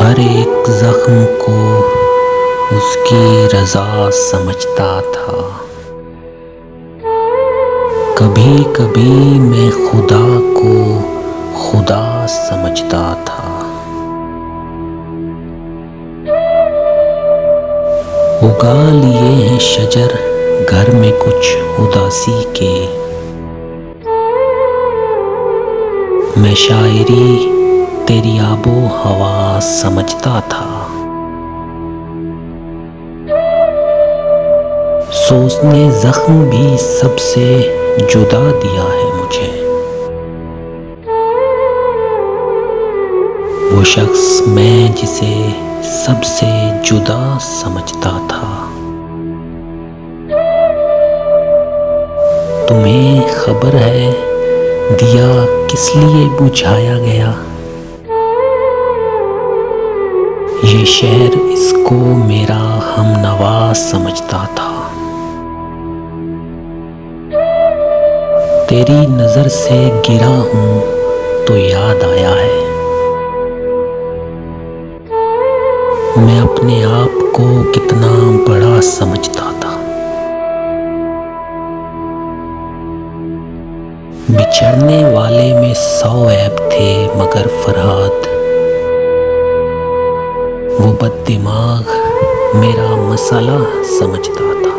हर एक जख्म को उसकी रजा समझता था। कभी कभी मैं खुदा को खुदा समझता था। उगा लिए हैं शजर घर में कुछ उदासी के, मैं शायरी तेरी आबो हवा समझता था। सोच ने जख्म भी सबसे जुदा दिया है मुझे। वो शख्स मैं जिसे सबसे जुदा समझता था। तुम्हें खबर है दिया किस लिए बुझाया गया? ये शहर इसको मेरा हमनवा समझता था। तेरी नजर से गिरा हूं तो याद आया है, मैं अपने आप को कितना बड़ा समझता था। बिछड़ने वाले में 100 ऐब थे मगर फरहाद, वो बददिमाग मेरा मसाला समझता था।